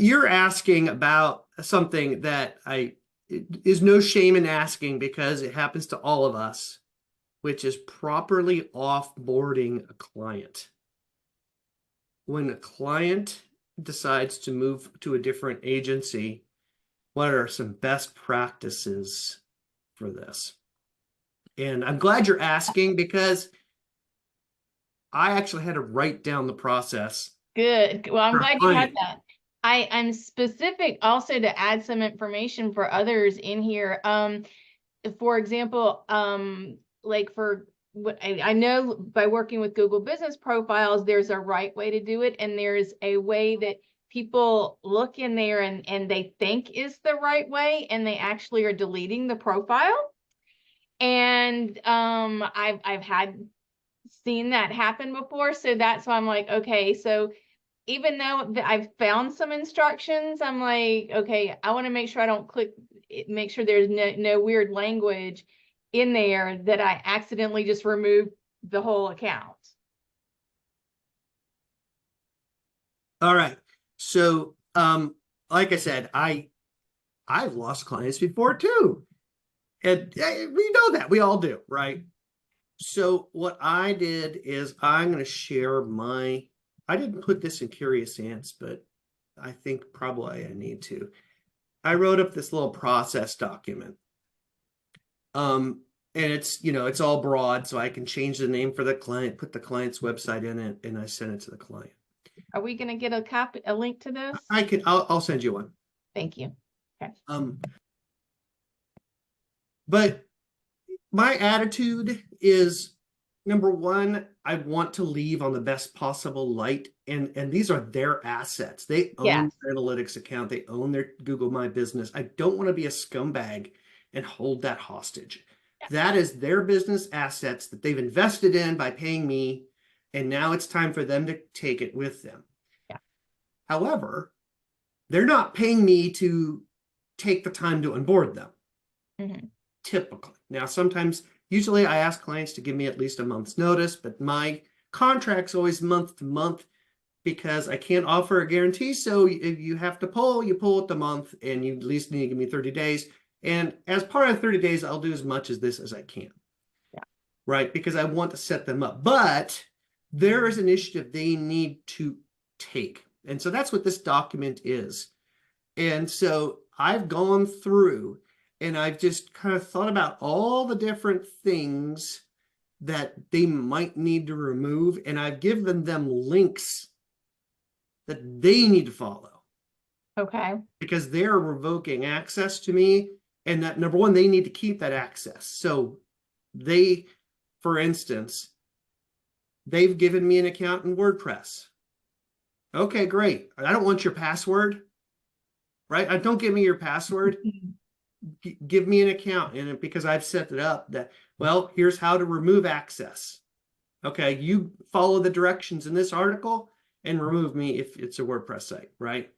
you're asking about something that is no shame in asking because it happens to all of us, which is properly offboarding a client. When a client decides to move to a different agency, what are some best practices for this? And I'm glad you're asking because I actually had to write down the process. Good. Well, I'm for a glad you had client. that. I'm specific also to add some information for others in here. For example, like for what I know by working with Google Business Profiles, there's a right way to do it, and there's a way that people look in there and they think is the right way, and they actually are deleting the profile. And I've had seen that happen before, so that's why I'm like, okay, so even though I've found some instructions, I'm like, okay, I want to make sure I don't make sure there's no weird language in there that I accidentally just remove the whole account. All right. So, like I said, I've lost clients before too. And we know that. We all do, right? So what I did is I'm going to share I didn't put this in Curious Ants, but I think probably I need to. I wrote up this little process document. And it's all broad, so I can change the name for the client, put the client's website in it, and I send it to the client. Are we going to get a link to this? I'll send you one. Thank you. Okay. But my attitude is, number one, I want to leave on the best possible light. And these are their assets. They own their analytics account. They own their Google My Business. I don't want to be a scumbag and hold that hostage. That is their business assets that they've invested in by paying me. And now it's time for them to take it with them. Yeah. However, they're not paying me to take the time to onboard them. Mm-hmm. Typically. Now, usually I ask clients to give me at least a month's notice, but my contract's always month to month because I can't offer a guarantee. So if you have to you pull it the month, and you at least need to give me 30 days. And as part of 30 days, I'll do as much of this as I can. Yeah. Right? Because I want to set them up. But there is an initiative they need to take. And so that's what this document is. And so I've gone through and I've just kind of thought about all the different things that they might need to remove. And I've given them links that they need to follow. Okay. Because they're revoking access to me. And that, number one, they need to keep that access. So for instance, they've given me an account in WordPress. Okay, great. I don't want your password, right? Don't give me your password. Give me an account in it because I've set it up that, well, here's how to remove access. Okay, you follow the directions in this article and remove me if it's a WordPress site, right?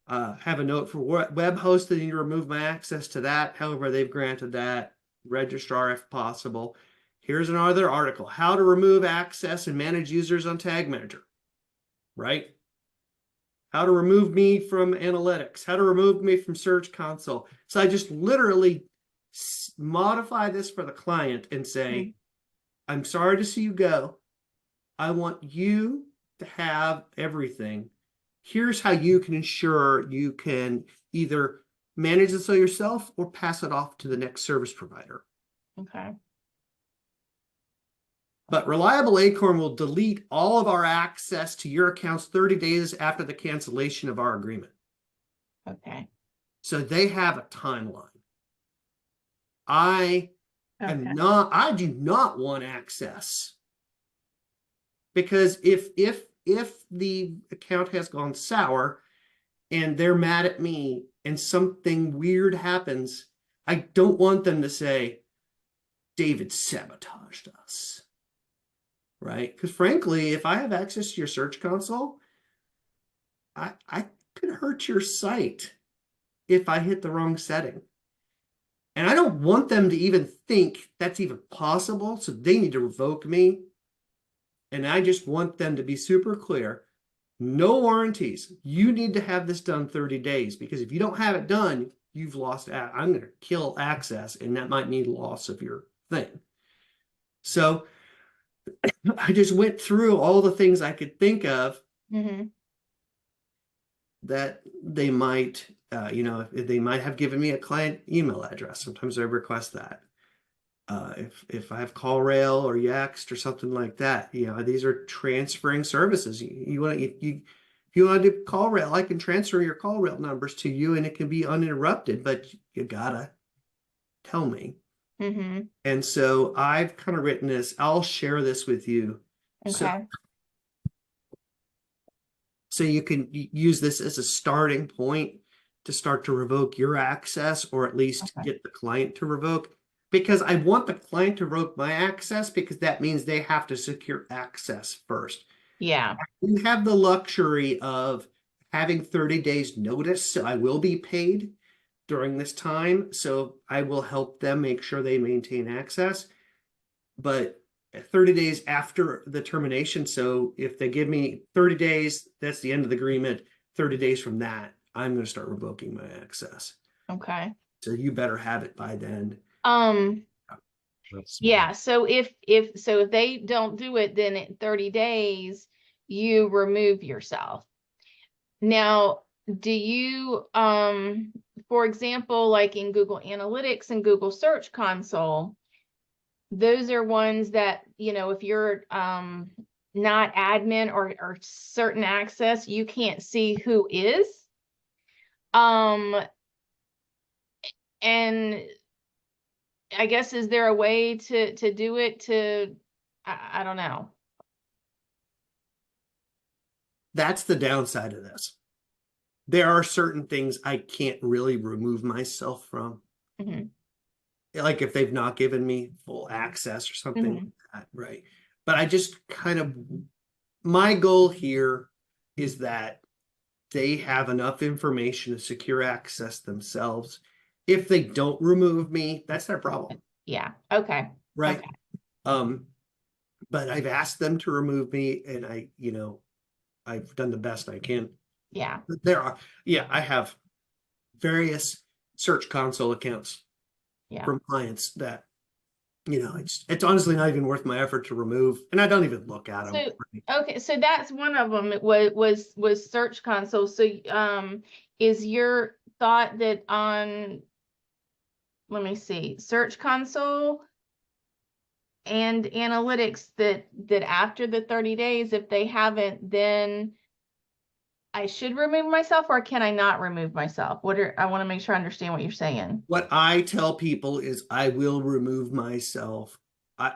Have a note for web host that you need to remove my access to that. However, they've granted that. Registrar if possible. Here's another article, how to remove access and manage users on Tag Manager, right? How to remove me from analytics, how to remove me from Search Console. So I just literally modify this for the client and say, I'm sorry to see you go. I want you to have everything. Here's how you can ensure you can either manage this yourself or pass it off to the next service provider. Okay. But Reliable Acorn will delete all of our access to your accounts 30 days after the cancellation of our agreement. Okay. So they have a timeline. I do not want access. Because if the account has gone sour and they're mad at me and something weird happens, I don't want them to say, David sabotaged us. Right? Because frankly, if I have access to your Search Console, I could hurt your site if I hit the wrong setting. And I don't want them to even think that's even possible. So they need to revoke me. And I just want them to be super clear. no warranties. You need to have this done 30 days because if you don't have it done, you've lost. I'm going to kill access, and that might mean loss of your thing. So I just went through all the things I could think of that they might, they might have given me a client email address. Sometimes I request that. If I have CallRail or Yext or something like that, these are transferring services. You want to, if you want to do CallRail, I can transfer your CallRail numbers to you and it can be uninterrupted, but you gotta tell me. And so I've kind of written this. I'll share this with you. Okay. So you can use this as a starting point to start to revoke your access, or at least get the client to revoke. Because I want the client to revoke my access because that means they have to secure access first. Yeah. You have the luxury of having 30 days notice, so I will be paid during this time. So I will help them make sure they maintain access. But 30 days after the termination, so if they give me 30 days, that's the end of the agreement. 30 days from that, I'm going to start revoking my access. Okay. So you better have it by then. Yeah. So if they don't do it, then in 30 days, you remove yourself. Now, do you, for example, like in Google Analytics and Google Search Console, those are ones that, if you're not admin or certain access, you can't see who is. And I guess, is there a way to do it I don't know. That's the downside of this. There are certain things I can't really remove myself from. Like if they've not given me full access or something like that, right? But I just my goal here is that they have enough information to secure access themselves. If they don't remove me, that's their problem. Yeah. Okay. Right. Okay. But I've asked them to remove me, and I've done the best I can. Yeah. I have various Search Console accounts from clients that, it's honestly not even worth my effort to remove, and I don't even look at them. Okay, so that's one of them. It was Search Console. So, is your thought that on, let me see, Search Console and Analytics, that after the 30 days, if they haven't, then I should remove myself, or can I not remove myself? I want to make sure I understand what you're saying. What I tell people is I will remove myself.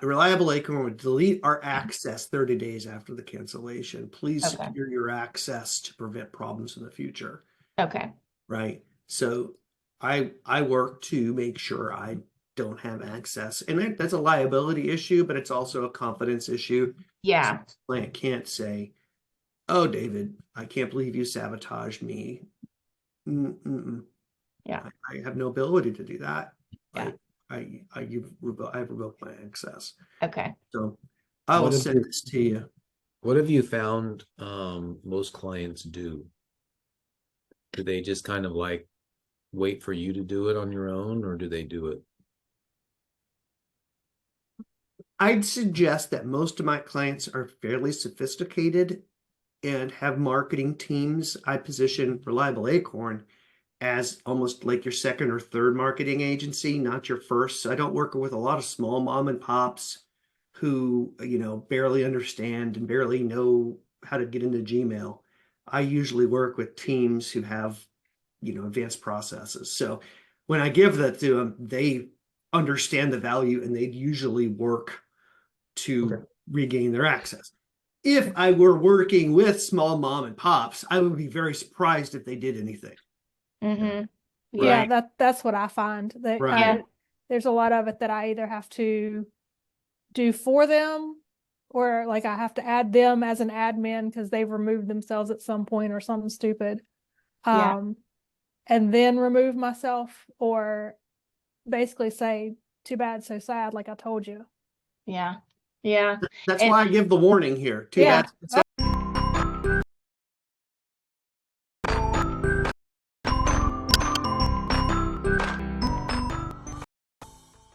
Reliable Acorn would delete our access 30 days after the cancellation. Please secure your access to prevent problems in the future. Okay. Right. So I work to make sure I don't have access. And that's a liability issue, but it's also a confidence issue. Yeah. So the client can't say, "Oh, David, I can't believe you sabotaged me." Yeah. I have no ability to do that. Yeah. I've revoked my access. Okay. So I will send this to you. What have you found most clients do? Do they just kind of like wait for you to do it on your own, or do they do it? I'd suggest that most of my clients are fairly sophisticated and have marketing teams. I position Reliable Acorn as almost like your second or third marketing agency, not your first. So I don't work with a lot of small mom and pops who, barely understand and barely know how to get into Gmail. I usually work with teams who have, advanced processes. So when I give that to them, they understand the value and they'd usually work to regain their access. If I were working with small mom and pops, I would be very surprised if they did anything. Yeah, that's what I find. That there's a lot of it that I either have to do for them, or like I have to add them as an admin because they've removed themselves at some point or something stupid. And then remove myself, or basically say, "Too bad, so sad," like I told you. Yeah. Yeah. That's why I give the warning here. Too bad.